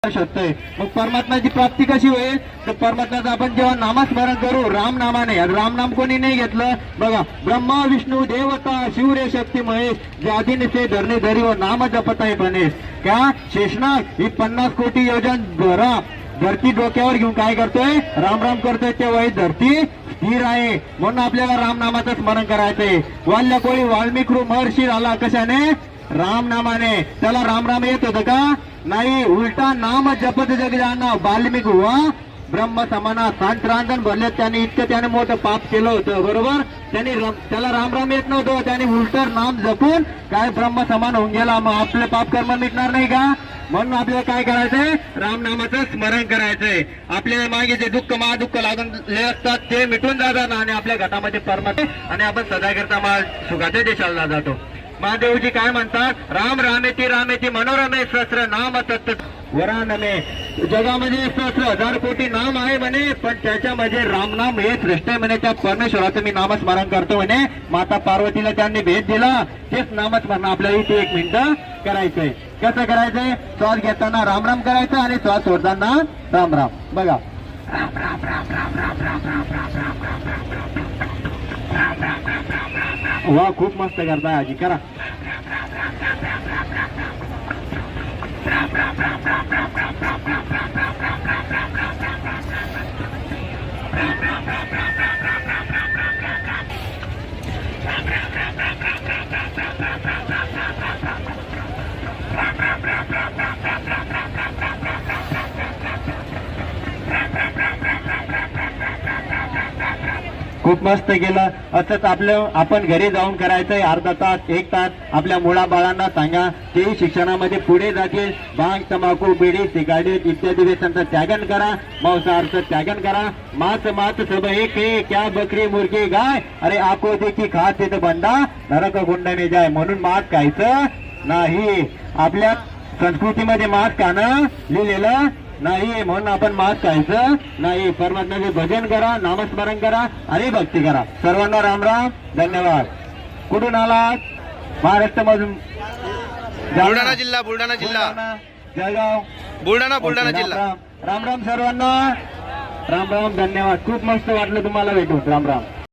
शोधतोय। मग परमात्म्याची प्राप्ती कशी होईल तर परमात्म्याचं आपण जेव्हा नामस्मरण करू राम नामाने, राम नाम कोणी नाही घेतलं बघा, ब्रह्मा विष्णू देवता शिवरे शक्ती महेश जादीने से धरणे धरी व नाम जपताय गणेश। क्या शेषनाग ही 50 कोटी योजन घरा धरती डोक्यावर घेऊन काय करतोय, राम राम करतोय, तेव्हा ही धरती स्थिर आहे। म्हणून आपल्याला राम नामाचं स्मरण करायचंय। वाल्य कोळी वाल्मिकी महर्षी आला कशाने, राम नामाने। त्याला राम राम येत होतं का नाही, उलटा नाम जपत जग जाना वाल्मिक हुआ ब्रह्म समाना। संत रांजण भरले त्याने इतकं त्याने मोठं पाप केलं होतं बरोबर, त्याला राम राम येत नव्हतं, त्याने उलटर नाम जपून काय ब्रह्म समान होऊन गेला। मग आपले पाप कर्म मिटणार नाही का? म्हणून आपल्याला काय करायचंय, राम नामाचं स्मरण करायचंय। आपल्याला मागे जे दुःख महादुःख लागले असतात ते मिटून जातात आणि आपल्या घटामध्ये परमात्मा आणि आपण सदा करता सुखाच्या देशाला जातो। महादेवजी काय म्हणतात, राम रामेती रामेती मनोरमे सहस्र नाम तत्त वरानमे। जगामध्ये 1000 कोटी नाम आहे म्हणे, पण त्याच्यामध्ये राम नाम हे श्रेष्ठ आहे म्हणे। त्या परमेश्वराचं मी नामस्मरण करतो म्हणे। माता पार्वतीला त्यांनी भेट दिला, तेच नामस्मरण आपल्याला इथे 1 मिनिट करायचंय। कसं करायचंय, श्वास घेताना राम राम करायचं आणि श्वास सोडताना राम राम। बघा, राम राम राम राम राम राम राम राम राम राम राम। वा, खूप मस्त करताय आजी, करा। खूप मस्त केलं। असंच आपण घरी जाऊन करायचंय। अर्धा तास 1 तास आपल्या मुला बाळांना सांगा, तेही शिक्षणामध्ये पुढे जातील। भांग तंबाखू बिडी सिगारेट इत्यादी व्यसनांचं त्यागन करा, मांसाहारचं त्यागन करा। मांस सब एक है, क्या बकरी मुर्गी गाय, अरे आपको देखी खात तो बंदा नरक कुंड में जाय। म्हणून मांस खायचं नाही। आपल्या संस्कृतीमध्ये मांस खाणं लिहिलेलं नाही, म्हणून आपण मांस खायचं नाही। परमात्म्याचे भजन करा, नामस्मरण करा आणि भक्ती करा। सर्वांना राम राम, धन्यवाद। कुठून आलात? महाराष्ट्र मधून? बुलढाणा जिल्हा, बुलढाणा जिल्हा, जळगाव, बुलढाणा जिल्हा। राम राम सर्वांना, राम राम, धन्यवाद। खूप मस्त वाटलं तुम्हाला भेटून, राम राम।